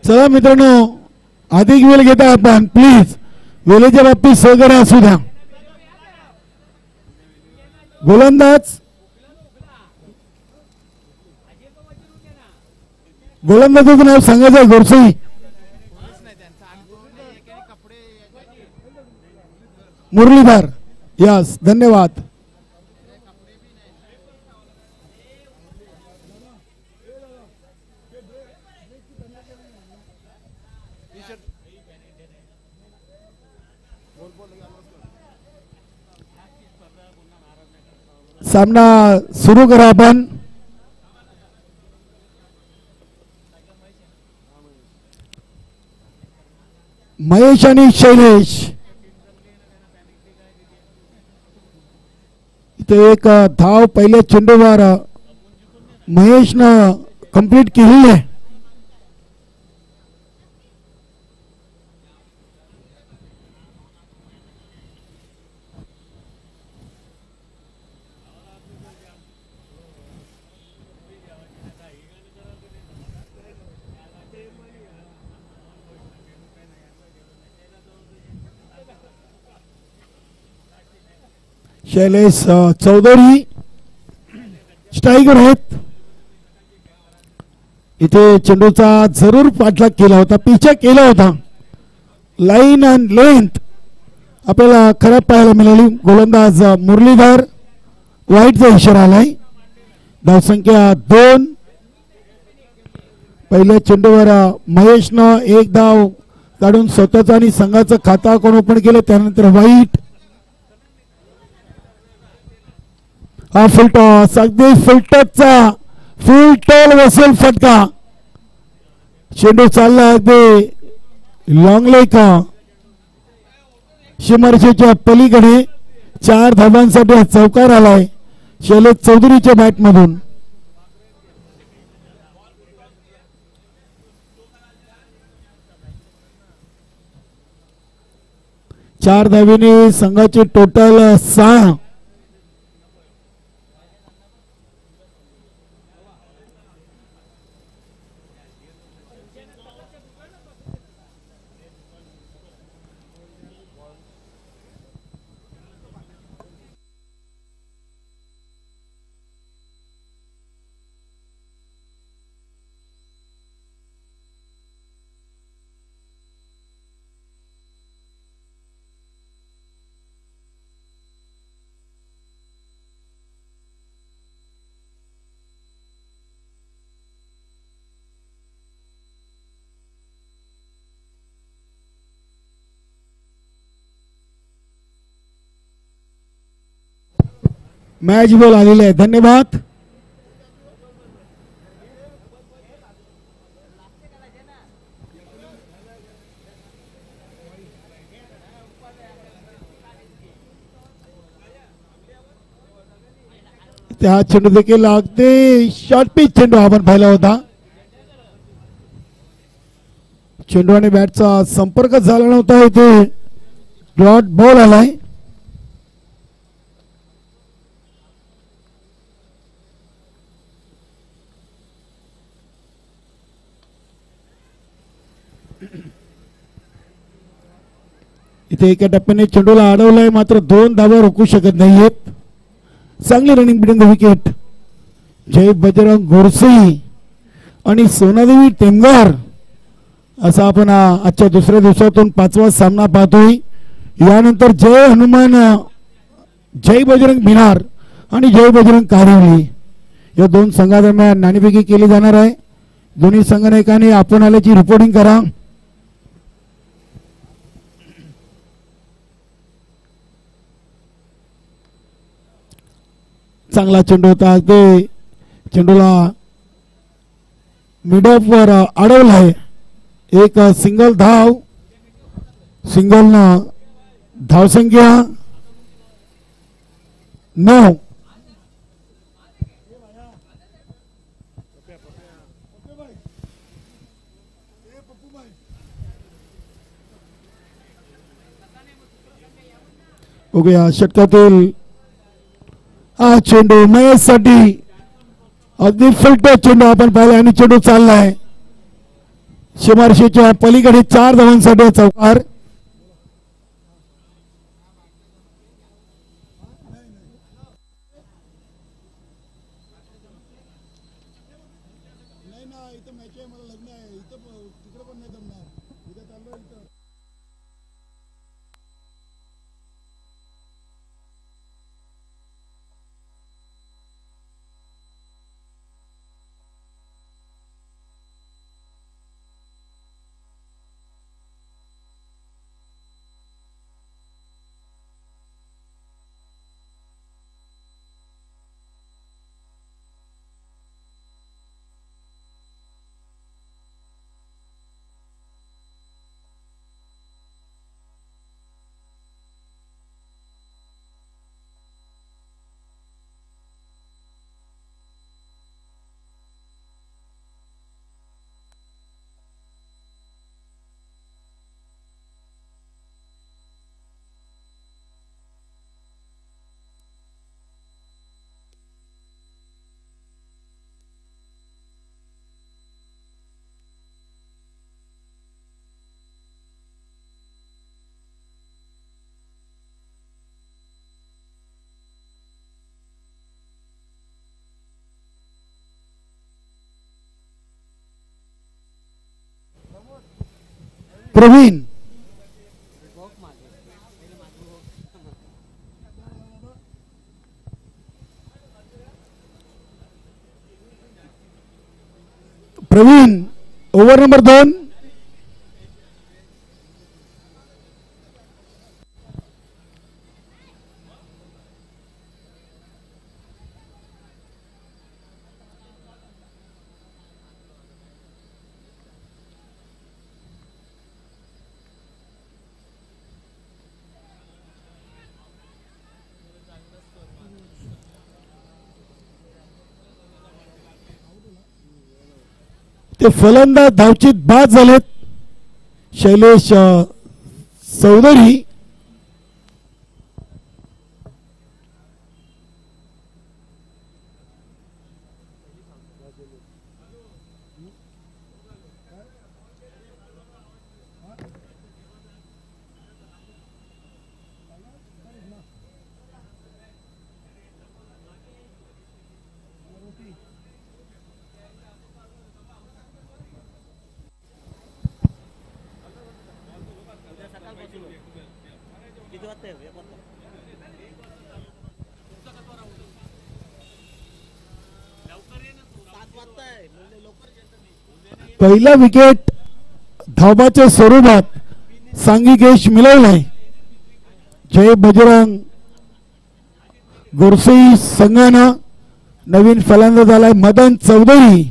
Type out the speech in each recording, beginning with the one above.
चला मित्रांनो, अधिक वेळ घेता आपण प्लीज वेळेच्या बाबतीत सहकार्य असू द्या. गोलंदाज गोलंदाजाचं नाव सांगायचं आहे गोरसई. मुरलीधर. यस, धन्यवाद. सामना सुरू करा आपण. महेश आणि शैलेश. इथे एक धाव पहिल्या चेंडूवर महेशनं कंप्लीट केलेली आहे. शैलेश चौधरी स्ट्रायकर आहेत. इथे चेंडूचा जरूर पाठलाग केला होता, पिछा केला होता. लाईन अँड लेंथ आपल्याला खराब पाहायला मिळाली. गोलंदाज मुरलीधर वाईटचा इशारा आलाय. धावसंख्या 2. पहिल्या चेंडूवर महेशनं एक धाव काढून स्वतःचा आणि संघाचं खाता कोण ओपन केलं. त्यानंतर वाईट. हा फुल टॉस, अगदी फुल टचचा फुल टॉल वसूल फटका. चेंडू चालला अगदी लॉंग लेग सीमारेषेच्या पलीकडे. 4 धावांसाठी चौकार आलाय शैलेश चौधरीच्या बॅट मधून. चार धावेने संघाचे टोटल 6. मॅच बॉल आलेले आहे. धन्यवाद. त्या चेंडू देखील अगदी शॉर्ट पिच चेंडू आपण पाहिला होता. चेंडू आणि बॅटचा संपर्क झाला नव्हता. इथे डॉट बॉल आलाय. इथे एका टप्प्याने चेंडूला अडवलाय, मात्र 2 धावा रोखू शकत नाहीयेत. चांगली रनिंग बिटिंग द विकेट. जय बजरंग गोरसई आणि सोनादेवी टेमगार असा आपण आजच्या दुसऱ्या दिवसातून 5वा सामना पाहतोय. यानंतर जय हनुमान, जय बजरंग मिनार आणि जय बजरंग कारिवली या 2 संघादरम्यान नाणेफेकी केली जाणार आहे. दोन्ही संघनायकांनी आपण आल्याची रिपोर्टिंग करा. चांगला चेंडू होता. अगदी चेंडूला मिड ऑफ वर अडवला आहे. एक सिंगल धाव. सिंगल न धावसंख्या 9. बघूया षटकातील हा चेंडू महेशसाठी अगदी फिल्टर चेंडू आपण पाहिला आणि चेंडू चाललाय सीमारेषेच्या पलीकडे 4 धावांसाठी चौकार. Praveen over number 2. ते फलंदाज धावचीत बाद झालेत. शैलेश चौधरी पहिला विकेट धावबाच्या स्वरूपात सांघिक यश मिळवलंय. जय बजरंग गोरसई संघानं नवीन फलंदाज झालाय मदन चौधरी.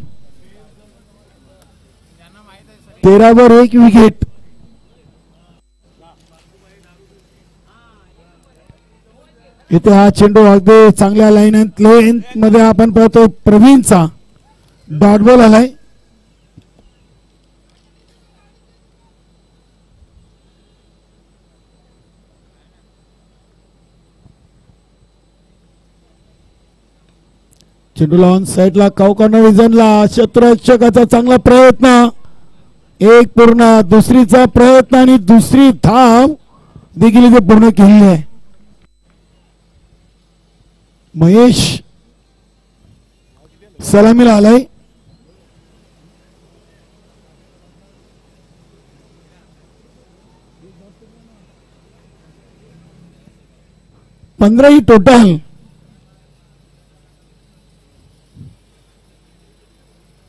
13वर 1 विकेट. इथे हा चेंडू अगदी चांगल्या लाईन लेंथ मध्ये आपण पाहतो. प्रवीणचा डॉट बॉल आलाय. चेंडूला ऑन साइडला कॉर्नर विजनला क्षेत्ररक्षकाचा चांगला प्रयत्न. एक पूर्ण दुसरीचा प्रयत्न आणि दुसरी धाव देखील इथे पूर्ण केली आहे. महेश सलामीला आलाय. पंधराही टोटल.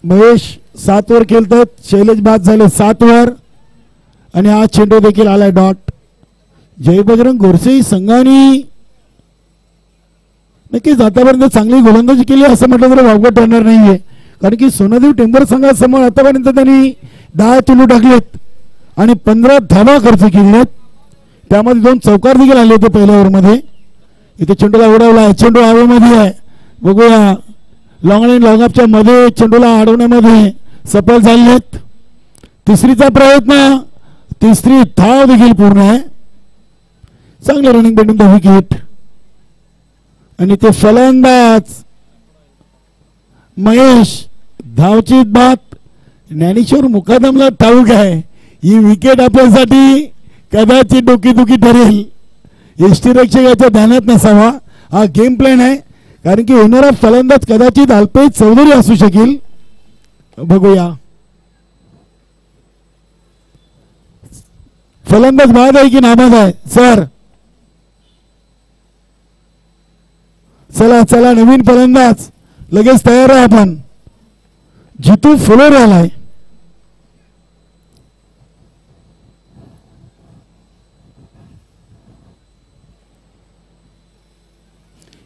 महेश 7 वर खेळतात. शैलेश बाद झाले 7 वर आणि हा चेंडू देखील आलाय डॉट. जय बजरंग गोरसे संघाने नक्कीच आतापर्यंत चांगली गोलंदाजी केली असं म्हटलं तर वावगं ठरणार नाहीये. कारण की सोनादेव टेंबर संघासमोर आतापर्यंत त्यांनी 10 चेंडू टाकलेत आणि 15 धावा खर्च केलेत. त्यामध्ये 2 चौकार देखील आले होते पहिल्या ओव्हरमध्ये. इथे चेंडूला उडवला. चेंडू हवेमध्ये आहे. बघूया लॉंग लाईन लॉंगअपच्या मध्ये चेंडूला अडवण्यामध्ये सफल झालेत. तिसरीचा प्रयत्न. तिसरी धाव देखील पूर्ण आहे. चांगलं रनिंग भेटून द विकेट. आणि ते फलंदाज महेश धावचीत बाद. ज्ञानेश्वर मुकादमला ठाऊक आहे ही विकेट आपल्यासाठी कदाचित डोकीदुखी ठरेल. यष्टीरक्षकाच्या ध्यानात नसावा हा गेम प्लॅन आहे, कारण की येणारा फलंदाज कदाचित अल्पेश चौधरी असू शकेल. बघूया फलंदाज बाद आहे की नाबाद आहे सर. चला चला नवीन फलंदाज लगेच तयार आहे आपण. जितू फुलोर आलाय.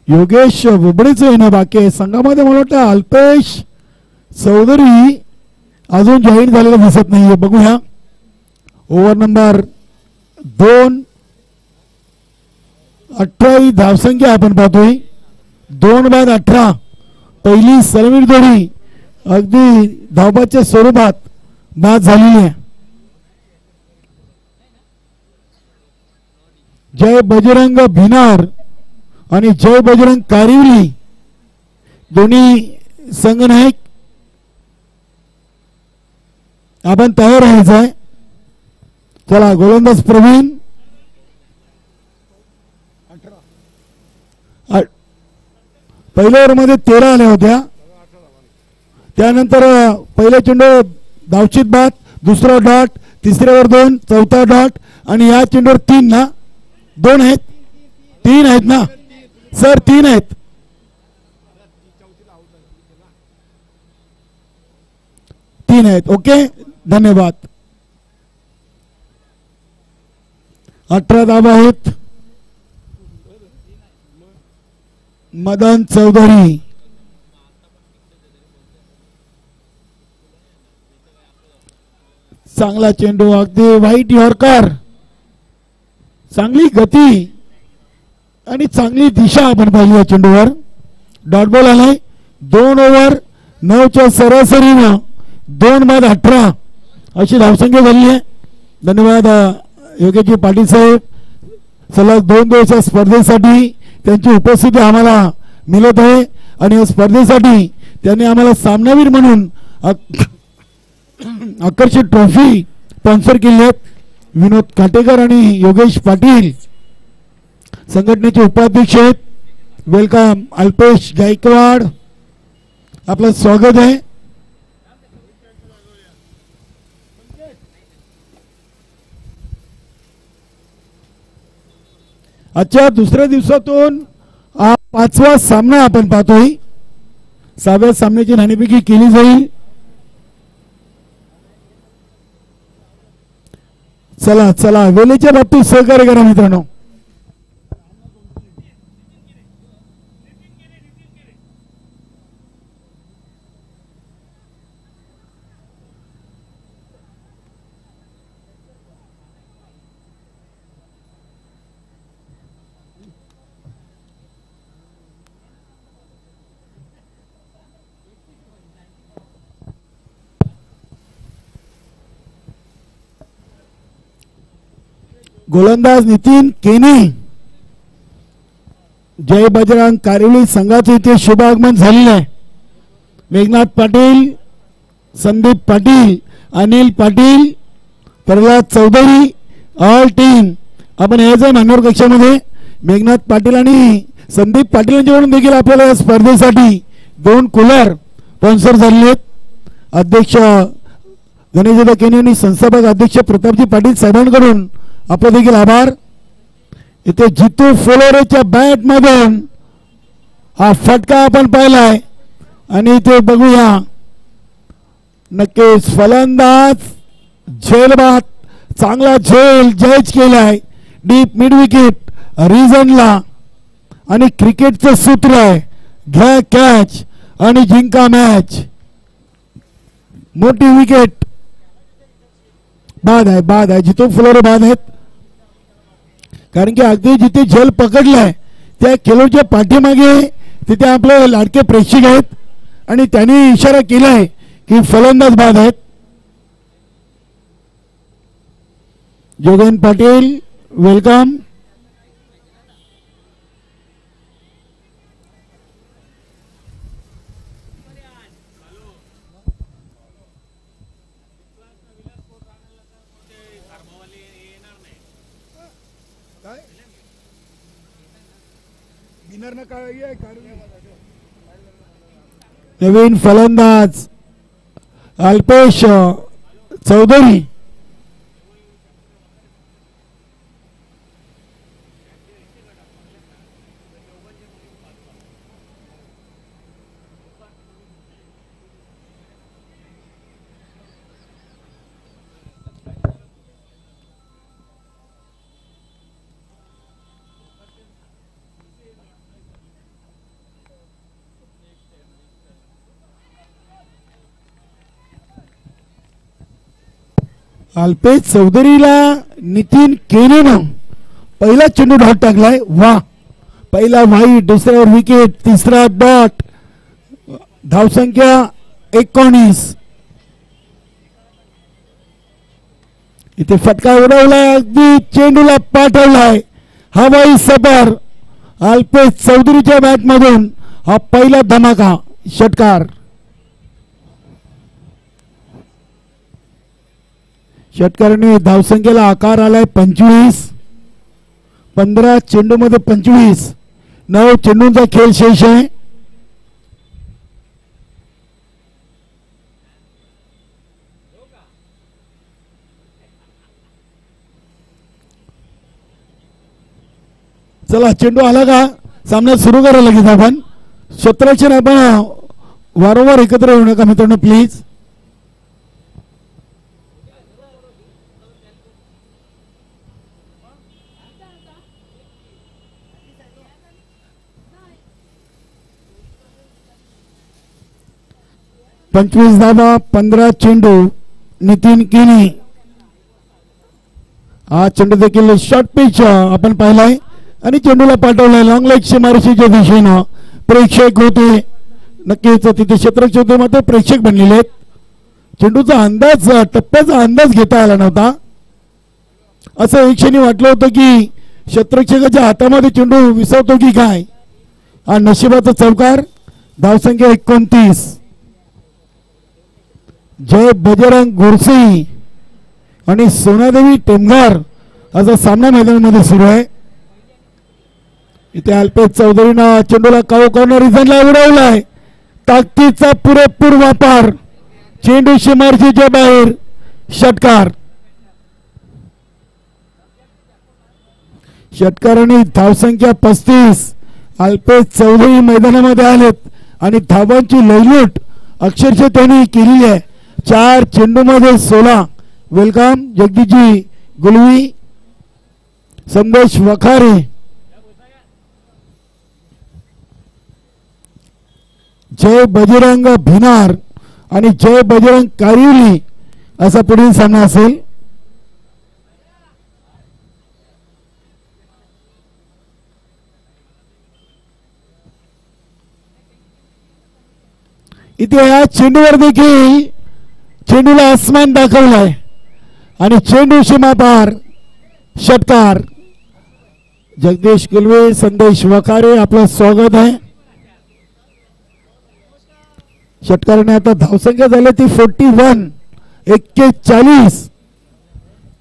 योगेश बुबडेचं येणं बाकी आहे संघामध्ये. मला वाटतं अल्पेश चौधरी अजून जॉईन झालेलं दिसत नाहीये. बघूया ओव्हर नंबर 2. 18 धावसंख्या आपण पाहतोय. 2 बाद 18. पहिली सलमीर जोडी अगदी धावबाच्या स्वरूपात बाद झालेली आहे. जय बजरंग भिनार आणि जय बजरंग कारिवली दोन्ही संघनायक आपण तयार राहायचं आहे. चला गोलंदाज प्रवीण. पहिल्या ओव्हरमध्ये 13 आल्या होत्या. त्यानंतर पहिल्या चेंडूवर धावचीत बाद, दुसरा डॉट, तिसऱ्यावर 2, चौथा डॉट आणि या चेंडूवर 3 ना 2 आहेत 3 आहेत ना सर 3 आहेत. 3 आहेत. ओके धन्यवाद. 18 धावा आहेत. मदन चौधरी चांगला चेंडू अगदी वाईट यॉर्कर. चांगली गती आणि चांगली दिशा आपण पाहिली या चेंडूवर. डॉट बॉल आलाय. 2 ओव्हर 9च्या सरासरीनं 2 बाद 18 अशी धावसंख्या झाली आहे. धन्यवाद योगेशजी पाटील साहेब. सलग 2 दिवसाच्या स्पर्धेसाठी त्यांची उपस्थिती आम्हाला मिळत आहे आणि या स्पर्धेसाठी त्यांनी आम्हाला सामनावीर म्हणून आकर्षित ट्रॉफी स्पॉन्सर केली आहेत. विनोद काटेकर आणि योगेश पाटील संघटनेचे उपाध्यक्ष आहेत. वेलकम अल्पेश गायकवाड आपलं स्वागत आहे. आजच्या दुसऱ्या दिवसातून 5वा सामना आपण पाहतोय. 6व्या सामन्याची नाणेफेकी केली जाईल. चला चला वेळेच्या बाबतीत सहकार्य करा मित्रांनो. गोलंदाज नितीन केनी. जय बजरंग कारिवली संघाचे इथे शुभ आगमन झालेले आहे. मेघनाथ पाटील, संदीप पाटील, अनिल पाटील, प्रल्हाद चौधरी ऑल टीम आपण यायचं मान्यवर कक्षामध्ये. मेघनाथ पाटील आणि संदीप पाटील यांच्याकडून देखील आपल्याला या स्पर्धेसाठी 2 कूलर स्पॉन्सर झालेले आहेत. अध्यक्ष गणेशदादा केनी आणि संस्थापक अध्यक्ष प्रतापजी पाटील साहेबांकडून आपलं देखील आभार. इथे जितू फुलोरेच्या बॅट मधून हा फटका आपण पाहिलाय आणि इथे बघूया नक्कीच फलंदाज झेलबाद चांगला झेल जज केलाय. डीप मिड विकेट रिझनला आणि क्रिकेटचं सूत्र आहे घ्या कॅच आणि जिंका मॅच. मोठी विकेट बाद आहे जितू फुलोरे बाद आहेत. कारण की अगदी जिथे झेल पकडलाय त्या खेळाडूच्या पाठीमागे तिथे आपले लाडके प्रेक्षक आहेत आणि त्यांनी इशारा केलाय की फलंदाज बाद आहेत. जोगेन पाटील वेलकम. नवीन फलंदाज अल्पेश चौधरी. अल्पेश चौधरीला नितीन केनेनं पहिला चेंडू डॉट टाकलाय. वा, पहिला वाईट, दुसऱ्यावर विकेट, तिसरा डॉट. धावसंख्या 19. इथे फटका उडवलाय, अगदी चेंडूला पाठवलाय. हवाई सफर अल्पेश चौधरीच्या बॅट मधून हा पहिला धमाका षटकार. षटकाराने धावसंख्येला आकार आलाय 25. 15 चेंडू मध्ये 25. 9 चेंडूंचा खेळ शेष आहे. चला, चेंडू आला का सामना सुरू करा लगेच. आपण क्षेत्ररक्षण आपण वारंवार एकत्र येऊ नका मित्रांनो, प्लीज. पंचवीस धावा, 15 चेंडू. नितीन केनी. हा चेंडू देखील शॉर्ट पिच आपण पाहिलाय आणि चेंडूला पाठवलाय लॉंग लेग सीमारेषेच्या दिशेनं. प्रेक्षक होते, नक्कीच तिथे क्षेत्ररक्षक होते, मात्र प्रेक्षक बनलेले आहेत. चेंडूचा अंदाज, टप्प्याचा अंदाज घेता आला नव्हता. असं एक क्षणी वाटलं होतं की क्षेत्ररक्षकाच्या हातामध्ये चेंडू विसरतो की काय. हा नशिबाचा चौकार. धावसंख्या 29. जय बजरंग गोरसे आणि सोनादेवी टेमघर असा सामना मैदानामध्ये सुरू आहे. इथे अल्पेश चौधरीनं चेंडूला काऊ कॉर्नर रिझनला उडवलाय. ताकदीचा पुरेपूर वापर. चेंडू सीमारेषेच्या बाहेर. षटकार. षटकाराने धावसंख्या 35. अल्पेश चौधरी मैदानामध्ये आलेत आणि धावांची लयलूट अक्षरशः त्यांनी केलेली आहे. 4 चेंडू मध्ये 16. वेलकम जगदीशजी गुलवी, संदेश वखारे. जय बजरंग भिनार आणि जय बजरंग कारिवली असा पुढील सामना असेल. इथे या चेंडूवर देखील चेंडूला आसमान दाखवलाय आणि चेंडू सीमा पार. षटकार. जगदीश गुलवे, संदेश वखारे, आपलं स्वागत आहे. षटकाराने आता धावसंख्या झाली ती 41. 41.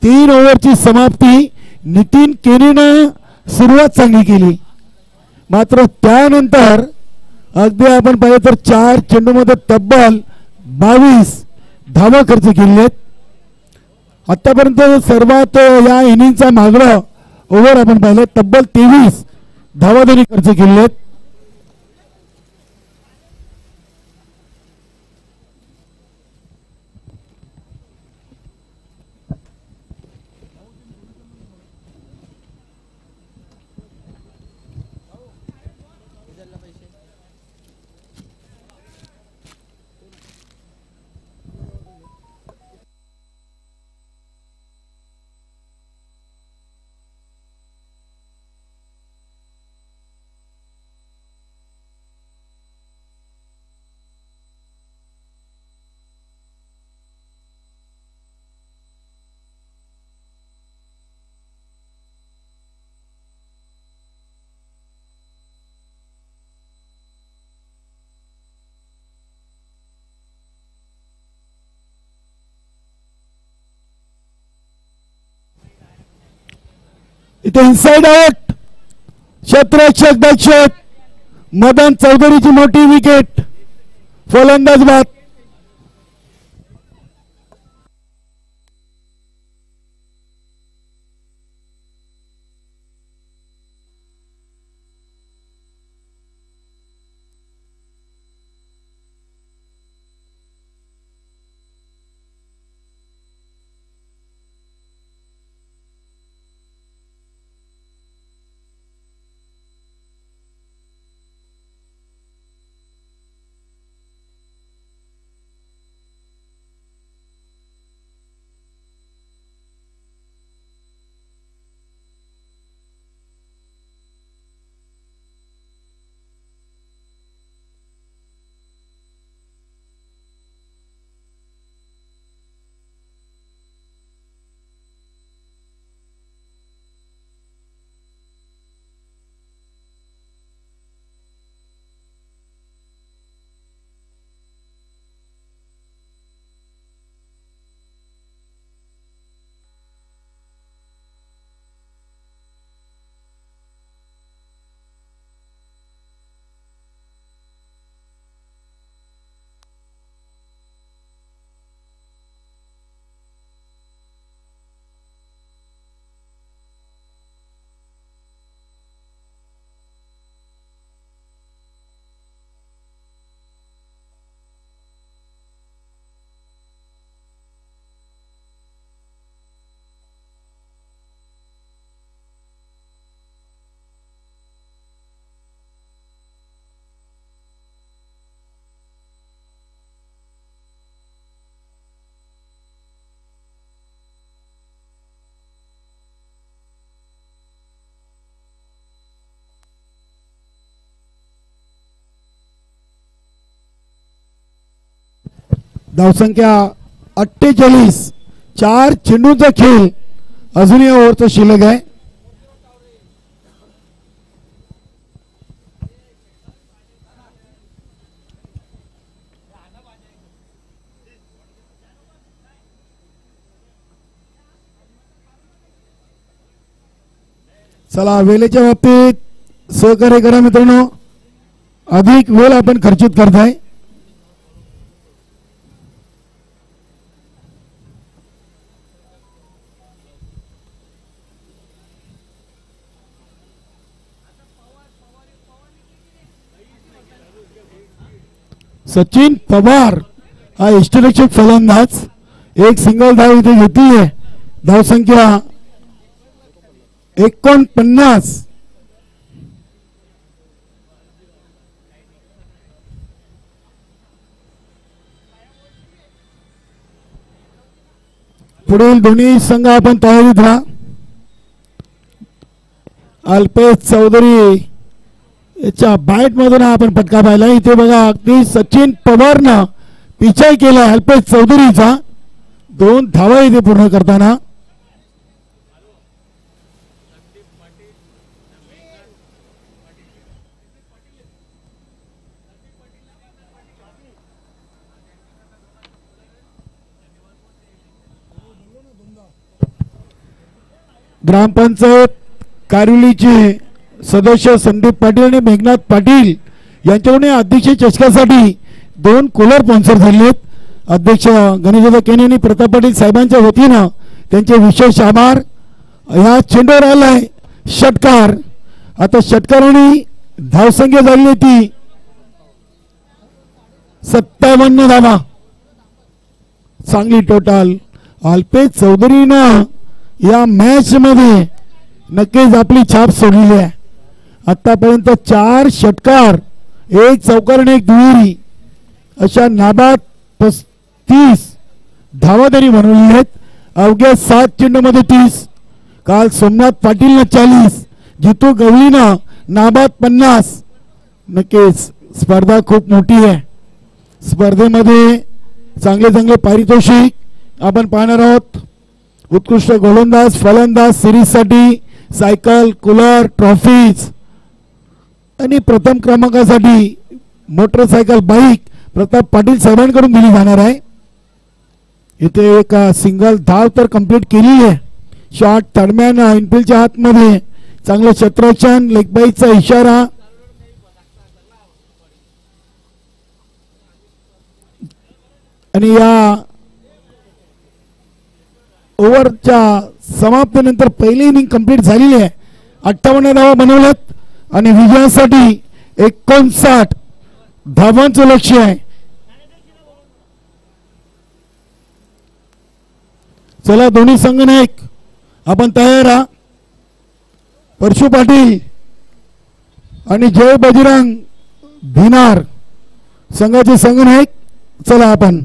3 ओव्हरची समाप्ती. नितीन केनीनं सुरुवात चांगली केली, मात्र त्यानंतर अगदी आपण पाहिलं तर 4 चेंडूमध्ये तब्बल 22 धावा खर्च केलेत. आतापर्यंत सर्वात या इनिंगचा मागला ओव्हर आपण पाहिलं, तब्बल 23 धावा त्यांनी खर्च केलेत. इथे इनसाइड आउट, क्षेत्ररक्षक दक्षित मदन चौधरीची मोठी विकेट, फलंदाज बाद. धावसंख्या 48, 4 चेंडूंचा खेळ अजूनही ओव्हरचा शिल्लक आहे. चला वेळेच्या बाबतीत सहकार्य करा मित्रांनो, अधिक वेळ आपण खर्चित करताय. सचिन पवार हा यष्टिरक्षक फलंदाज, एक सिंगल धाव इथे घेतली आहे. धावसंख्या 49. पुढील दोन्ही संघ आपण तयारीत राहा. अल्पेश चौधरी याच्या बॅट मधून आपण फटका पाहिला. इथे बघा अगदी सचिन पवारनं पिछाई केला अल्पेश चौधरीचा, 2 धावा इथे पूर्ण करताना. ग्रामपंचायत कारिवलीचे सदस्य संदीप पाटील आणि मेघनाथ पाटील यांच्याकडून अध्यक्ष चषकासाठी 2 कूलर स्पॉन्सर झालेत. अध्यक्ष गणेशदादा केने आणि प्रताप पाटील साहेबांच्या वतीनं त्यांचे विशेष आभार. ह्या चेंडूवर आलाय षटकार. आता षटकाराने धावसंख्या झाली ती 57 धावा. चांगली टोटल अल्पेश चौधरीनं या मॅच मध्ये नक्कीच आपली छाप सोडलेली आहे. आतापर्यंत 4 षटकार, 1 चौकार आणि 1 दुहेरी अशा नाबाद 35 धावा तरी बनवली आहेत. अवघ्या 7 चेंडूमध्ये 30. काल सोमनाथ पाटीलनं 40, जितू गवळीनं नाबाद 50. नक्कीच स्पर्धा खूप मोठी आहे. स्पर्धेमध्ये चांगले चांगले पारितोषिक आपण पाहणार आहोत. उत्कृष्ट गोलंदाज फलंदाज सिरीजसाठी सायकल, कूलर, ट्रॉफीज आणि प्रथम क्रमांकासाठी मोटरसायकल बाईक प्रताप पाटील साहेबांकडून दिली जाणार आहे. इथे एक सिंगल धाव तर कंप्लीट केली आहे. शॉट दरम्यान इनफिल्डच्या आतमध्ये चांगलं क्षेत्ररक्षण, लेग बाईचा इशारा. आणि या ओव्हरच्या समाप्तीनंतर पहिली इनिंग कंप्लीट झालेली आहे. 58 धावा बनवल्यात आणि विजयासाठी 59 धावांचं लक्ष्य आहे. चला दोन्ही संघनायक आपण तयार आहात. परशु पाटील आणि जय बजरंग भिनार संघाचे संघनायक. चला आपण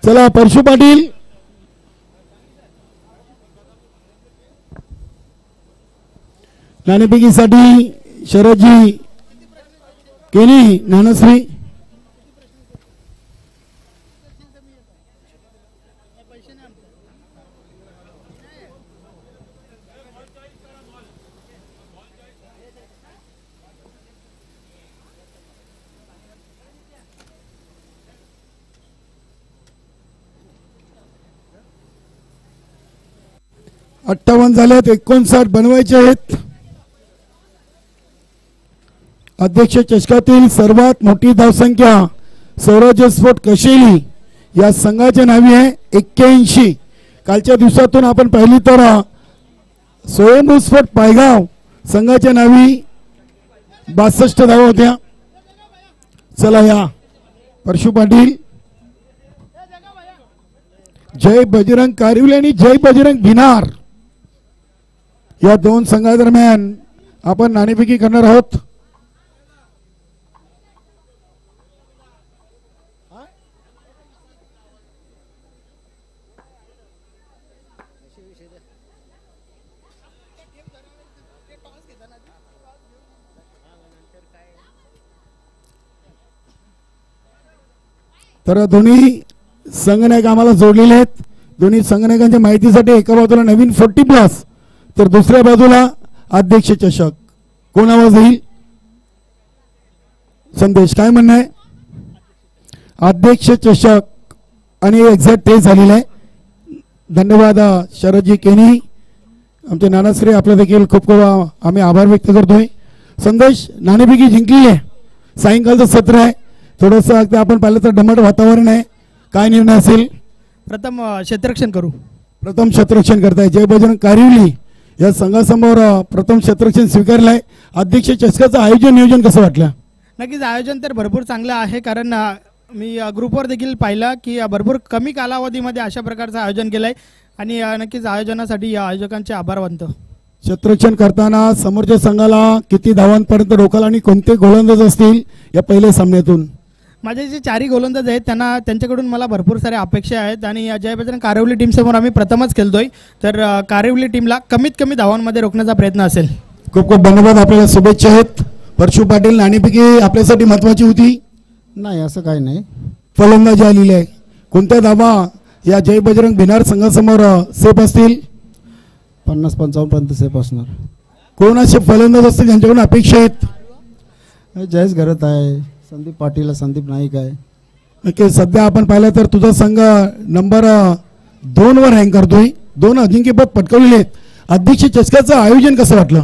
चला परशु पाटील नाणेफेकीसाठी शरदजी केनी नानश्री. अठ्ठावन्न झाल्यात, 59 बनवायचे आहेत. अध्यक्ष चषकातील सर्वात मोठी धावसंख्या स्वराज्य स्पोर्ट कशेली या संघाच्या नावे आहे 81. कालच्या दिवसातून आपण पाहिली तर स्वयंभू स्पोर्ट पायगाव संघाच्या नावी 62 धावा होत्या. चला या परशु पाटील, जय बजरंग कारिवले आणि जय बजरंग भिनार या दोन संघादरम्यान आपण नाणेफेकी करणार आहोत. तर दोन्ही संघनायक आम्हाला जोडलेले आहेत. दोन्ही संघनायकांच्या माहितीसाठी एका बाजूला नवीन 40+ तर दुसऱ्या बाजूला अध्यक्ष चषक. कोण आवाज येईल? संदेश काय म्हणणं आहे? अध्यक्ष चषक आणि एक्झॅक्ट ते झालेलं आहे. धन्यवाद शरदजी केनी, आमचे नानाश्री, आपलं देखील खूप खूप आम्ही आभार व्यक्त करतोय. संदेश नाणेफेकी जिंकली आहे. सायंकाळचं सत्र आहे. थोडंसं आपण पाहिलं तर दमट वातावरण आहे. काय निर्णय असेल? प्रथम क्षेत्ररक्षण करू. प्रथम क्षेत्ररक्षण करताय. जय बजरंग कारिवली या संघासमोर प्रथम क्षेत्ररक्षण स्वीकारलंय. अध्यक्ष चषकाचं आयोजन नियोजन कसं वाटलं? नक्कीच आयोजन तर भरपूर चांगलं आहे, कारण मी ग्रुपवर देखील पाहिलं की भरपूर कमी कालावधीमध्ये अशा प्रकारचं आयोजन केलं आहे आणि नक्कीच आयोजनासाठी या आयोजकांचे आभार मानतो. क्षेत्ररक्षण करताना समोरच्या संघाला किती धावांपर्यंत रोखाल आणि कोणते गोलंदाज असतील या पहिल्या सामन्यातून? माझे जे 4 गोलंदाज आहेत त्यांच्याकडून मला भरपूर साऱ्या अपेक्षा आहेत आणि जय बजरंग कारिवली टीमसमोर आम्ही प्रथमच खेळतोय, तर कारिवली टीमला कमीत कमी धावांमध्ये रोखण्याचा प्रयत्न असेल. खूप खूप धन्यवाद. आपल्याला शुभेच्छा आहेत. परशु पाटील, नाणेफेकी आपल्यासाठी महत्वाची होती? नाही, असं काही नाही. फलंदाजी आलेली आहे. कोणत्या धावा या जय बजरंग भिनार संघासमोर सेफ असतील? 50-55 पर्यंत सेफ असणार. कोण असे फलंदाज असतील ज्यांच्याकडून अपेक्षा आहेत? जयेश घरत आहे, संदीप पाटील, संदीप नाईक आहे. नक्की सध्या आपण पाहिलं तर तुझा संघ नंबर 2 वर रँक करतोय. 2 अजिंक्यपद पटकावलेले आहेत. अध्यक्ष चषकाचं आयोजन कसं वाटलं?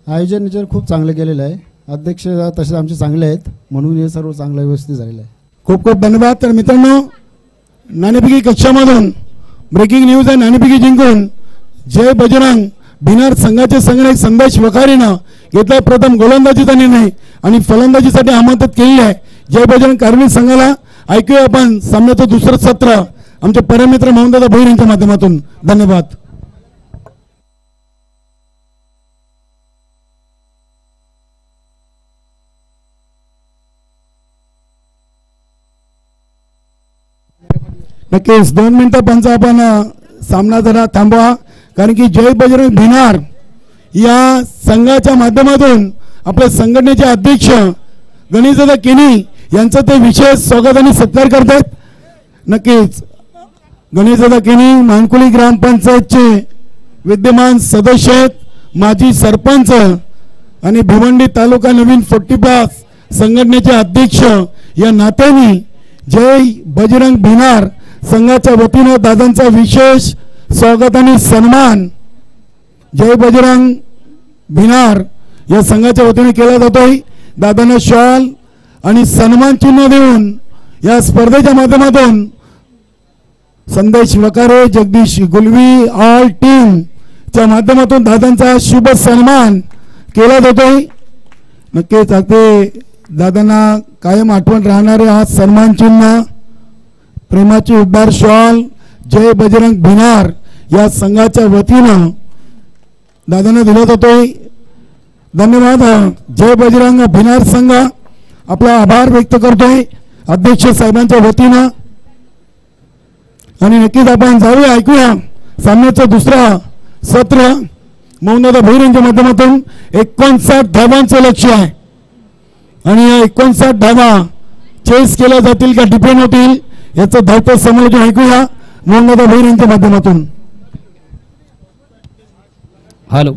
आयोजन खूप चांगलं केलेलं आहे. अध्यक्ष तसे आमचे चांगले आहेत, म्हणून हे सर्व चांगलं व्यवस्थित झालेलं आहे. खूप खूप धन्यवाद. तर मित्रांनो, नाणेफेकी कक्षामधून ब्रेकिंग न्यूज आहे. नाणेफेकी जिंकून जय बजरंग भिनार संघाचे संघनायक संदेश वखारीनं घेतला प्रथम गोलंदाजीचा निर्णय आणि फलंदाजीसाठी आमंत्रित केलेले आहे जय बजरंग कारिवली संघाला. ऐकूया आपण सामन्याचं दुसरं सत्र आमचे परममित्र मोहनदादा भोईर यांच्या माध्यमातून. धन्यवाद. नक्कीच 2 मिनिटं पंच आपण सामना जरा थांबवा, कारण की जय बजरंग भिनार या संघाच्या माध्यमातून आपल्या संघटनेचे अध्यक्ष गणेशदादा केनी यांचं ते विशेष स्वागत आणि सत्कार करतात. नक्कीच गणेशदादा केनी मानकुली ग्रामपंचायतचे विद्यमान सदस्य आहेत, माजी सरपंच आणि भिवंडी तालुका नवीन 45 संघटनेचे अध्यक्ष या नात्याने जय बजरंग भिनार संघाच्या वतीनं दादांचा विशेष स्वागत आणि सन्मान जय बजरंग भिनार या संघाच्या वतीने केला जातोय. दादांना शॉल आणि सन्मान चिन्ह देऊन या स्पर्धेच्या माध्यमातून संदेश वकारे, जगदीश गुलवी, ऑल टीम च्या माध्यमातून दादांचा शुभ सन्मान केला जातोय. नक्कीच अगदी दादांना कायम आठवण राहणारे हा सन्मान चिन्ह, प्रेमाची उबदार शॉल जय बजरंग भिनार या संघाच्या वतीनं दादांना दिला जातोय. धन्यवाद. जय बजरंग भिनार संघ आपला आभार व्यक्त करतोय अध्यक्ष साहेबांच्या वतीनं. आणि नक्कीच आपण जाऊया, ऐकूया सामन्याचं दुसरं सत्र. मोहनदादा भोईर यांच्या माध्यमातून 59 धावांचं लक्ष आहे आणि या 59 धावा चेस केल्या जातील का डिपेंड होतील याचं धावतं समालोचन ऐकूया मोहनदादा भोईर यांच्या माध्यमातून. हॅलो,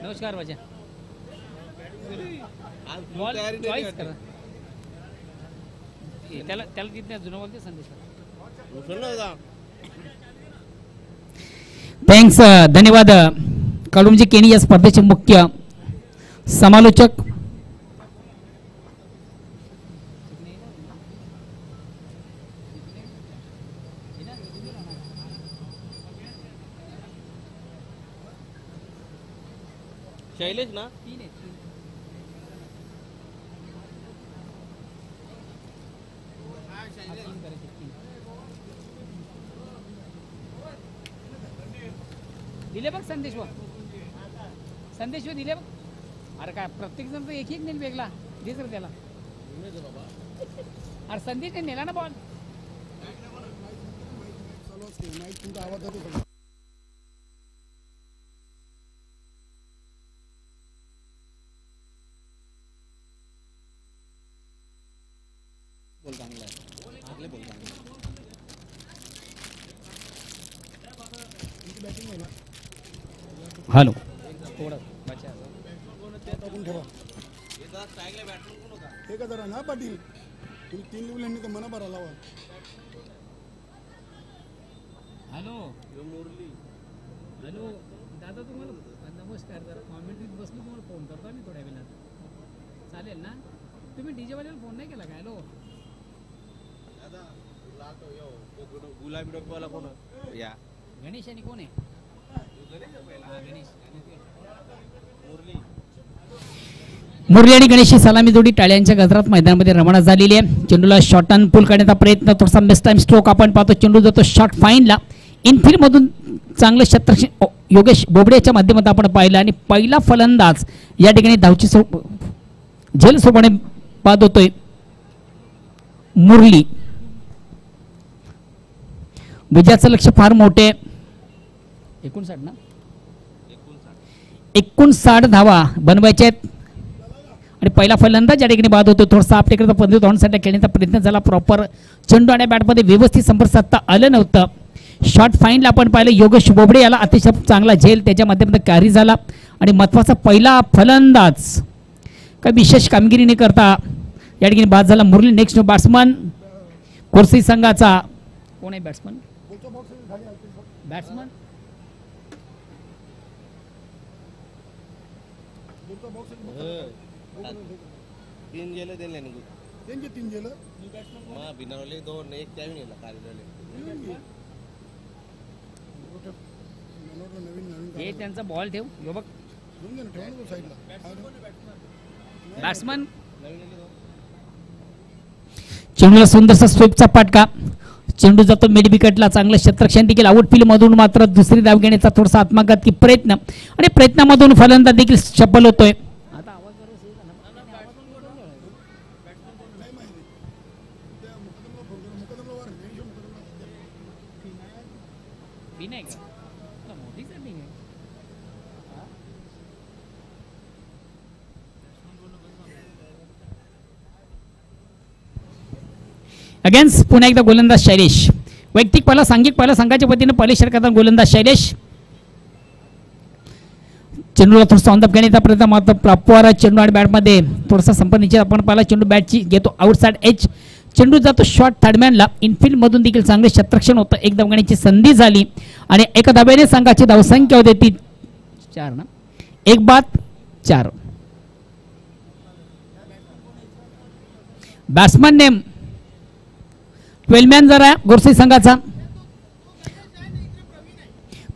नमस्कार बाजा. त्याला त्याला तिथे जुनं बोलते संदेश. थँक्स, धन्यवाद. काळुंजी केनी या स्पर्धेचे मुख्य समालोचक. शैलेश ना दिले बघ संदेश दिले बघ. अरे काय प्रत्येक जण तर एक नेल वेगळा दिस रे त्याला. अरे संदेश नेला ना बॉल. हॅलो, ना पाटील तुम्ही 3 लिवल्यांनी तर मना भरा लावा. हॅलो हॅलो दादा, तुम्हाला नमस्कार. जरा कॉमेंट्रीत बसलो, तुम्हाला फोन करतो मी थोड्या वेळात. चालेल ना? तुम्ही डीजे वाल्याला फोन नाही केला का? हॅलो गणेश आणि कोण आहे? मुरली आणि गणेशची सलामी जोडी टाळ्यांच्या गजरात मैदानामध्ये रवाना झालेली आहे. चेंडूला शॉर्ट ऑन पुल करण्याचा प्रयत्न, थोडासा मिस टाइम स्ट्रोक आपण पाहतो. चेंडू जातो शॉर्ट फाईनला. इनफिल्ड मधून चांगलं क्षेत्ररक्षण योगेश बोबडेच्या माध्यमातून आपण पाहिलं आणि पहिला फलंदाज या ठिकाणी धावची झेल सोपाने बाद होतोय मुरली. विजयाचं लक्ष फार मोठे, 59 ना, 59 धावा बनवायचे आहेत आणि पहिला फलंदाज या ठिकाणी बाद होतो. थोडासा आपल्याकडे पद्धत ऑनसाठी खेळण्याचा प्रयत्न झाला. प्रॉपर चेंडू आणि बॅटमध्ये व्यवस्थित संपर्क साधता आलं नव्हतं. शॉर्ट फाईनला आपण पाहिलं योगेश बोबडे याला अतिशय चांगला झेल त्याच्या माध्यमातून कॅरी झाला आणि महत्त्वाचा पहिला फलंदाज काही विशेष कामगिरी न करता या ठिकाणी बाद झाला मुरली. नेक्स्ट बॅट्समन कोरसी संघाचा कोण आहे? बॅट्समन तीन गेले दिले त्यांचे 3 गेलं मा बिनावले 2 एक त्यावी नेला काढलेले. हे त्यांचा बॉल ठेव. यो बघ बॅट्समन चेंडूला सुंदरसा स्वीपचा फटका. चेंडू जातो मिड विकेटला. चांगलं क्षेत्ररक्षण देखील आउटफील्ड मधून मात्र दुसरी धाव घेण्याचा थोडासा आत्मघातकी प्रयत्न आणि प्रयत्नामधून फलंदाज देखील सफल होतोय. अगेन्स्ट पुन्हा एकदा गोलंदाज शैलेश. वैयक्तिक पहिला सांघिक पहिला संघाच्या वतीने पहिले षटकार गोलंदाज शैलेश. चेंडूला थोडासा ऑन द घेण्याचा प्रयत्न मात्र प्रॉपर चेंडू आणि बॅटमध्ये थोडासा संपर्क आपण पाहिला. चेंडू बॅटची घेतो आउटसाइड एज. चेंडू जातो शॉर्ट थर्डमॅनला. इनफिल्ड मधून देखील चांगले क्षेत्ररक्षण होतं. एक धावण्याची संधी झाली आणि एका धाब्याने संघाची धावसंख्या होते ती 4 ना 1-4. बॅट्समन नेम 12 मॅन जरा गोरसी संघाचा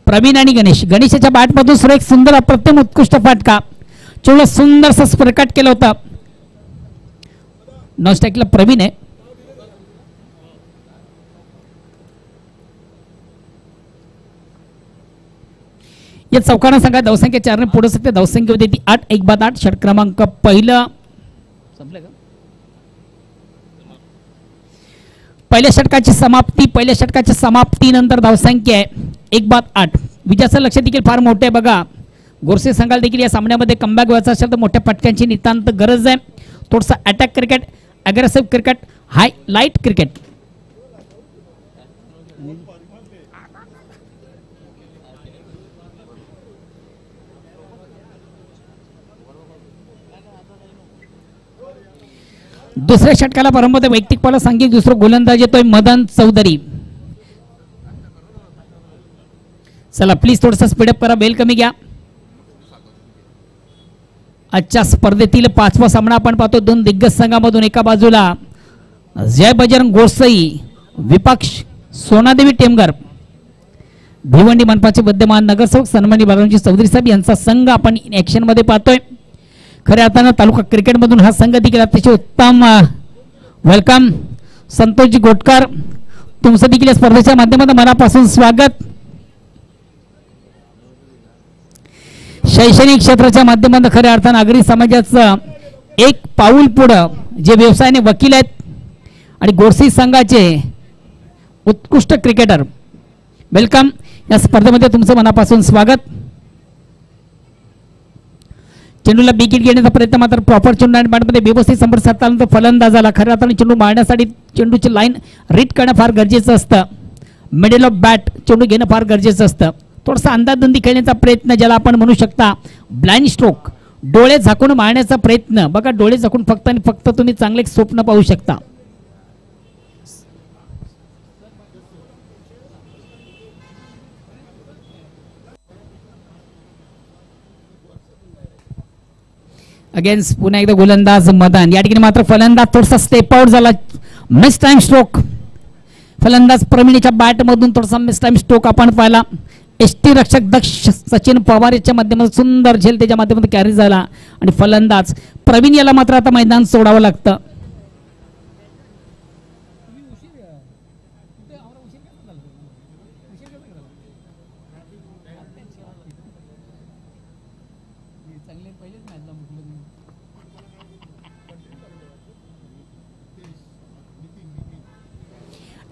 प्रवीण आणि गणेश. गणेशाच्या बॅटमधून सुरू एक सुंदर अप्रतिम उत्कृष्ट फाटका. चेंडूला सुंदरसा स्पर्काट केला होता. नॉन स्ट्राईकला प्रवीण आहे. या चौकाना संघात धावसंख्या 4 ने पुढे सत्य धावसंख्या होती ती 8. 1-8. षट क्रमांक पहिलं संपलं का? पहिल्या षटकाची समाप्ती. पहिल्या षटकाच्या समाप्तीनंतर धावसंख्या आहे 1-8. विजयाचं लक्ष देखील फार मोठे आहे बघा. गोरसे संघाला देखील या सामन्यामध्ये कमबॅक व्हायचा असेल तर मोठ्या फटक्यांची नितांत गरज आहे. थोडंसं अटॅक क्रिकेट, अग्रेसिव्ह क्रिकेट, हाय लाईट क्रिकेट. दुसऱ्या षटकाला प्रारंभ होते. वैयक्तिक पहिला सांघिक दुसरं गोलंदाज येतोय मदन चौधरी. चला प्लीज थोडंसं स्पीडअप करा. बेल कमी घ्या. आजच्या स्पर्धेतील 5वा सामना आपण पाहतो. 2 दिग्गज संघामधून एका बाजूला जय बजरंग गोरसई विपक्ष सोनादेवी टेमघर. भिवंडी मनपाचे विद्यमान नगरसेवक सन्माननीय बालाजी चौधरी साहेब यांचा संघ आपण ऍक्शन मध्ये पाहतोय. खऱ्या अर्थानं तालुका क्रिकेटमधून हा संघ देखील अतिशय उत्तम. वेलकम संतोषजी गोटकर. तुमचं देखील या स्पर्धेच्या माध्यमातून मनापासून स्वागत. शैक्षणिक क्षेत्राच्या माध्यमातून खऱ्या अर्थानं नागरिक समाजाचं एक पाऊल पुढं जे व्यवसायाने वकील आहेत आणि गोरसी संघाचे उत्कृष्ट क्रिकेटर. वेलकम. या स्पर्धेमध्ये तुमचं मनापासून स्वागत. चेंडूला विकेट घेण्याचा प्रयत्न मात्र प्रॉपर चेंडू आणि बॅटमध्ये व्यवस्थित संपर्क साधल्यानंतर फलंदाजाला खऱ्या अर्थाने चेंडू मारण्यासाठी चेंडूची लाईन रीड करणं फार गरजेचं असतं. मिडल ऑफ बॅट चेंडू घेणं फार गरजेचं असतं. थोडासा अंदाजबंदी खेळण्याचा प्रयत्न ज्याला आपण म्हणू शकता ब्लाइंड स्ट्रोक. डोळे झाकून मारण्याचा प्रयत्न बघा. डोळे झाकून फक्त आणि फक्त तुम्ही चांगले स्वप्न पाहू शकता. अगेन्स्ट पुन्हा एकदा गोलंदाज मदन. या ठिकाणी मात्र फलंदाज थोडासा स्टेप आउट झाला. Miss time stroke. फलंदाज प्रवीणच्या बॅट मधून थोडासा मिस टाइम स्ट्रोक आपण पाहिला. एसटी रक्षक दक्ष सचिन पवार याच्या माध्यमातून सुंदर झेल त्याच्या माध्यमातून कॅरी झाला आणि फलंदाज प्रवीण याला मात्र आता मैदान सोडावं लागतं.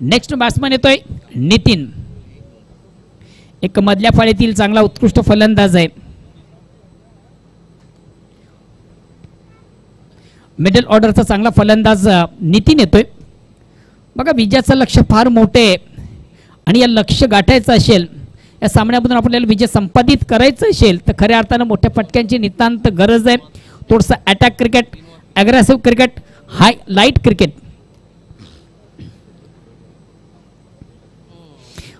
नेक्स्ट बॅट्समन येतोय नितीन. एक मधल्या फळीतील चांगला उत्कृष्ट फलंदाज आहे. मिडल ऑर्डरचा चांगला फलंदाज नितीन येतोय बघा. विजयाचं लक्ष फार मोठे आहे आणि या लक्ष गाठायचं असेल, या सामन्यामधून आपल्याला विजय संपादित करायचं असेल तर खऱ्या अर्थानं मोठ्या फटक्यांची नितांत गरज आहे. थोडंसं अटॅक क्रिकेट, अग्रेसिव्ह क्रिकेट, हाय लाईट क्रिकेट.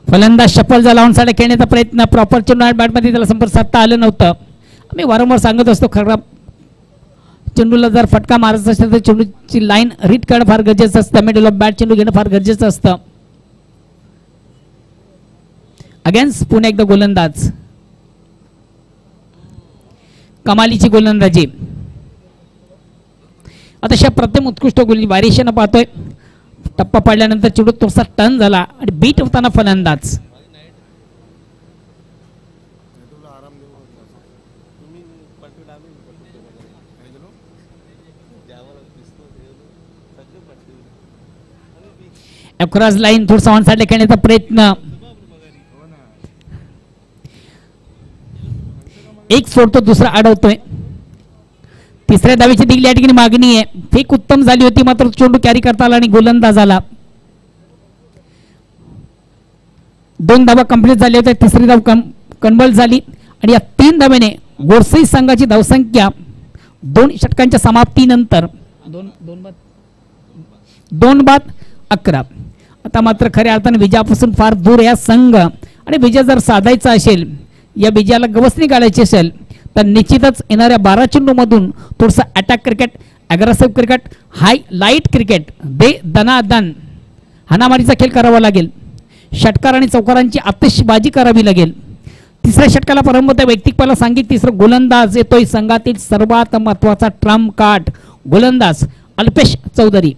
फलंदाज शफल झाला. ऑनसाइड खेळण्याचा प्रयत्न प्रॉपर चेंडू बॅटमध्ये त्याला संपर्क साधता आलं नव्हतं. आम्ही वारंवार सांगत असतो खरा चेंडूला जर फटका मारायचा असेल तर चेंडूची लाईन रीड करणं फार गरजेचं असतं. मिडल ऑफ बॅट चेंडू घेणं फार गरजेचं असतं. अगेन्स्ट पुन्हा एकदा गोलंदाज कमालीची गोलंदाजी. अतिशय प्रथम उत्कृष्ट गोलंदाजी व्हायरेशन पाहतोय. टप्पा पडल्यानंतर चेंडू थोडासा टर्न झाला आणि बीट होताना फलंदाज. अक्रॉस लाईन थोडासा ऑन साइड खेळण्याचा प्रयत्न. एक सोडतो दुसरा अडवतोय. तिसऱ्या धावेची देखील या ठिकाणी मागणी आहे. फेक उत्तम झाली होती मात्र चेंडू कॅरी करता आला आणि गोलंदाज आला. 2 धावा कंप्लीट झाले होते. तिसरी धाव कन्वर्ट झाली आणि या 3 धावेने गोरसई संघाची धावसंख्या 2 षटकांच्या समाप्तीनंतर 2 बाद 11. आता मात्र खऱ्या अर्थाने विजयापासून फार दूर या संघ आणि विजय जर साधायचा असेल, या विजयाला गवसणी काढायची असेल तर निश्चितच येणाऱ्या 12 चेंडूमधून थोडंसं अटॅक क्रिकेट, अग्रेसिव्ह क्रिकेट, हाय लाईट क्रिकेट, दनादन हाणामारीचा खेळ करावा लागेल. षटकार आणि चौकारांची आतिषबाजी करावी लागेल. तिसऱ्या षटकाला प्रारंभ होता. वैयक्तिकपणाला सांगित तिसरं गोलंदाज येतोय. संघातील सर्वात महत्वाचा ट्रम्प कार्ड गोलंदाज अल्पेश चौधरी.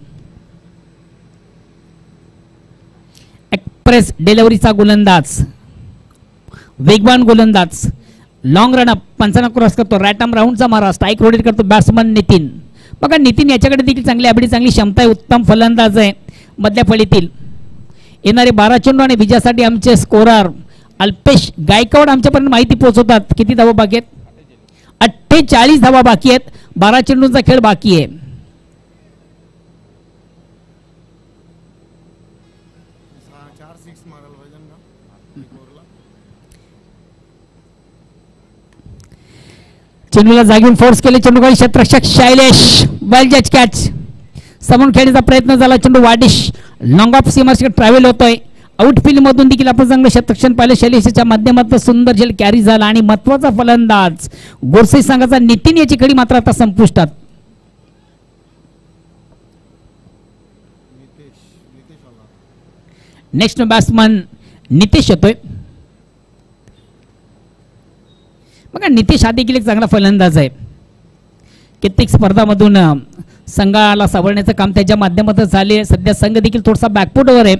एक्सप्रेस डिलिव्हरीचा गोलंदाज, वेगवान गोलंदाज, लॉंग रनअप पंचांना क्रॉस करतो. रॅटम राऊंडचा मारा, स्ट्राईक रोटेट करतो बॅट्समन नितीन. बघा नितीन याच्याकडे देखील चांगली ॲबिलिटी, चांगली क्षमता आहे, उत्तम फलंदाज आहे मधल्या फळीतील. येणारे 12 चेंडू आणि विजयासाठी आमचे स्कोरर अल्पेश गायकवाड आमच्यापर्यंत माहिती पोहोचवतात. किती धावा बाकी आहेत? 48 धावा बाकी आहेत. 12 चेंडूंचा खेळ बाकी आहे. चेंडूला जागेऊन फोर्स केले. चेंडू क्षेत्ररक्षक शैलेश वेल जज कॅच. समोर खेळण्याचा प्रयत्न झाला. चेंडू वाडिश लॉंग ऑफ सीमार्स ट्रॅव्हल होतोय. आउटफील्ड मधून देखील आपण चांगलं क्षेत्ररक्षण पाहिलं. शैलेशच्या माध्यमातून सुंदर झेल कॅरी झाला आणि महत्वाचा फलंदाज गोरसई संघाचा नितीन याची खडी मात्र आता संपुष्टात. नेक्स्ट बॅट्समन नितेश येतोय. बघा नितेश हा देखील एक चांगला फलंदाज आहे. कित्येक स्पर्धामधून संघाला सावरण्याचं काम त्याच्या माध्यमातून झाले. सध्या संघ देखील थोडासा बॅकफुटवर आहे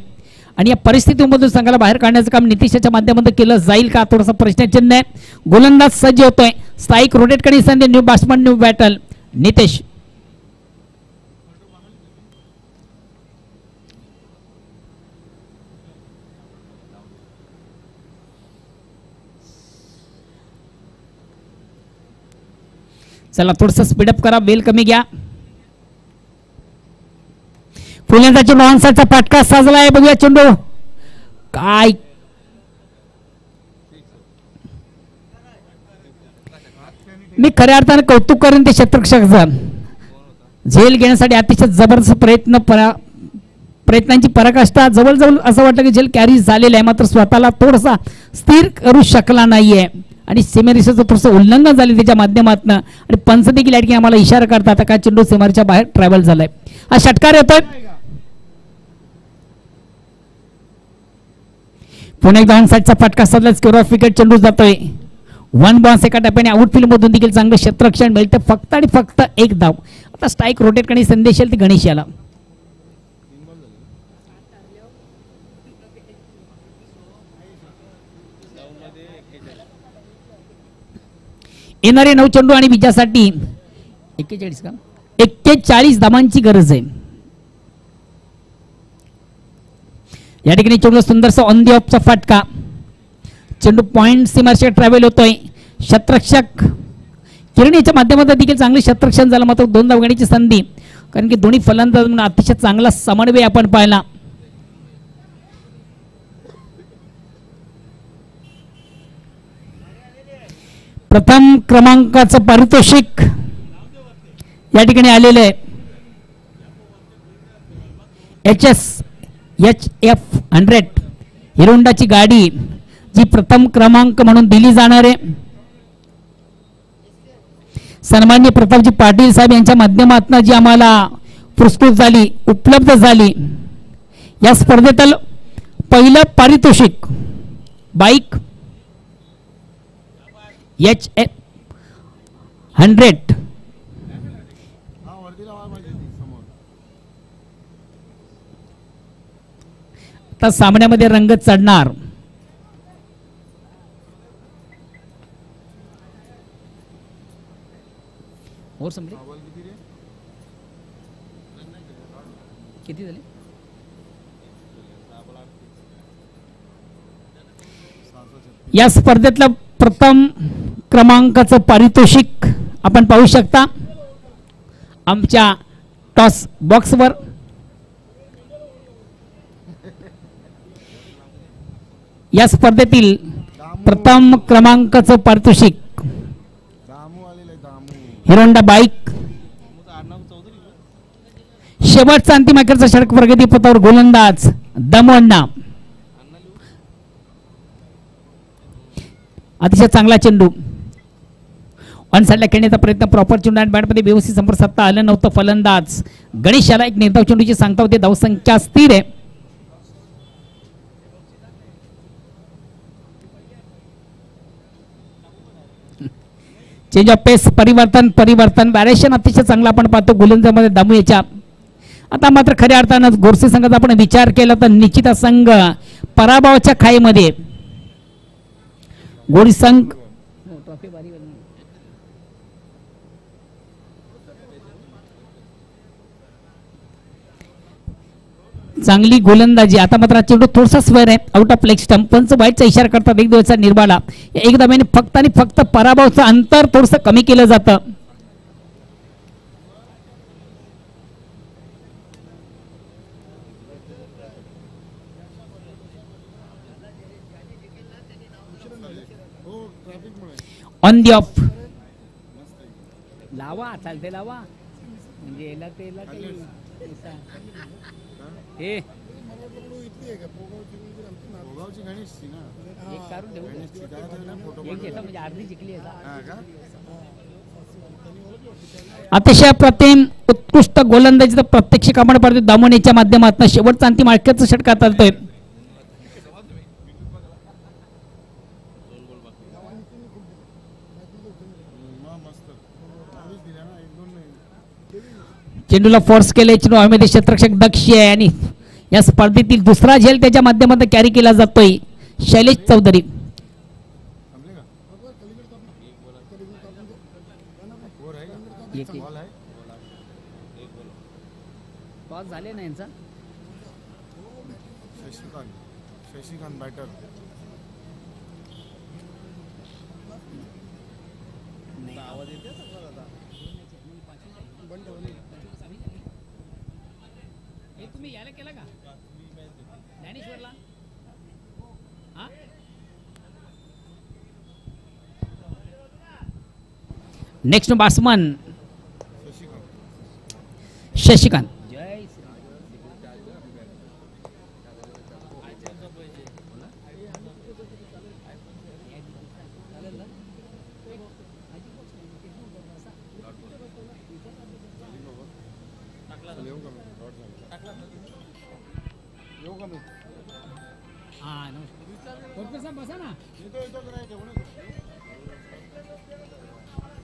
आणि या परिस्थितीमधून संघाला बाहेर काढण्याचं काम नितेशच्या माध्यमातून केलं जाईल का, थोडासा प्रश्नचिन्ह आहे. गोलंदाज सज्ज होतोय. स्ट्राईक रोटेट करण्याची संधी. New batsman new battle. Nitesh चला थोडस स्पीडअप करा, वेल कमी घ्या. फुलेंचा चेंडू ऑनसाइडचा फटका साजला आहे. बघूया चेंडू काय मी खऱ्या अर्थाने कौतुक करेन ते क्षेत्ररक्षकाचं. झेल घेण्यासाठी अतिशय जबरदस्त प्रयत्नांची पराकाष्ठा. जवळजवळ असं वाटतं की झेल कॅरी झालेला आहे, मात्र स्वतःला थोडासा स्थिर करू शकला नाहीये आणि सीमेरेषेचं थोडंसं उल्लंघन झाले त्याच्या माध्यमातून. आणि पंच देखील या ठिकाणी आम्हाला इशारा करतात का चेंडू सीमारेच्या बाहेर ट्रॅव्हल झालाय. हा षटकार येतोय. पुणे एकदा ऑनसाइडचा फटका साधला. Square of wicket. चेंडू जातोय. 1 बॉन्स एका टप्प्याने. आउटफील्ड मधून देखील चांगलं क्षेत्ररक्षण मिळतं. फक्त आणि फक्त 1 धाव. आता स्ट्राईक रोटेट करण्याची संदेश येईल ती गणेश याला. येणारे 9 चेंडू आणि विजयासाठी 41 धावांची गरज आहे. या ठिकाणी चेंडू सुंदरसा ऑन दी ऑफचा फटका. चेंडू पॉइंट सीमारेषेवर ट्रॅव्हल होतोय. क्षेत्ररक्षक किरणीच्या माध्यमातून देखील चांगले क्षेत्ररक्षण झालं, मात्र 2 धाव घेण्याची संधी. कारण की दोन्ही फलंदाज म्हणून अतिशय चांगला समन्वय आपण पाहिला. प्रथम क्रमांकाचं पारितोषिक या ठिकाणी आलेलं आहे. HF 100 हिरोंडाची गाडी जी प्रथम क्रमांक म्हणून दिली जाणार आहे. सन्माननीय प्रतापजी पाटील साहेब यांच्या माध्यमातून जी आम्हाला पुरस्कृत झाली, उपलब्ध झाली. या स्पर्धेतील पहिलं पारितोषिक बाईक HF 100 आता सामन्यामध्ये रंगत चढणार. किती झाले? या स्पर्धेतलं प्रथम क्रमांकाचं पारितोषिक आपण पाहू शकता आमच्या टॉस बॉक्सवर. या स्पर्धेतील प्रथम क्रमांकाचं पारितोषिक हिरोंडा बाईक. शेवटचा अंतिम अखेरचा षटक प्रगती पथावर गोलंदाज दमोण्णा. अतिशय चांगला चेंडू ऑन साईडला खेळण्याचा प्रयत्न. प्रॉपर चेंडू आणि बॅटमध्ये व्यवस्थित संपर्क साधता आलं नव्हतं. फलंदाज गणेश याला एक निर्धाव चेंडूची सांगता होते. धावसंख्या स्थिर आहे. चेंज ऑफ पेस परिवर्तन व्हॅरिएशन अतिशय चांगला आपण पाहतो गोलंदाजामध्ये दामू याच्या. आता मात्र खऱ्या अर्थानं गोरसे संघाचा आपण विचार केला तर निश्चित संघ पराभवाच्या खाईमध्ये. गोडी संघ चांगली गोलंदाजी. आता मात्र चेंडू थोडासा स्वर आहे आउट ऑफ लेग स्टंप. पंच वाईटचा इशारा करतात एक दिवसाचा निर्बाला. एक धावेने फक्त आणि फक्त पराभवाचं अंतर थोडंसं कमी केलं जातं. ऑन दी ऑफ लावा चालते लावा म्हणजे याला त्याला हे अतिशय प्रतिम उत्कृष्ट गोलंदाजीचं प्रत्यक्ष आपण पाहतो दामोनीच्या माध्यमातून. शेवटचा अंतिम अखेरचा षटक चालतोय. चेंडूला फोर्स केले. चेंडू हवेमध्ये क्षेत्ररक्षक दक्ष आहे आणि या स्पर्धेतील दुसरा झेल त्याच्या माध्यमातून कॅरी केला जातोय शैलेश चौधरी. झाले ना यांचा शशिकांत बॅटर तुम्ही याला केला का ज्ञानेश्वरला. Next batsman Shashikant. बसा ना.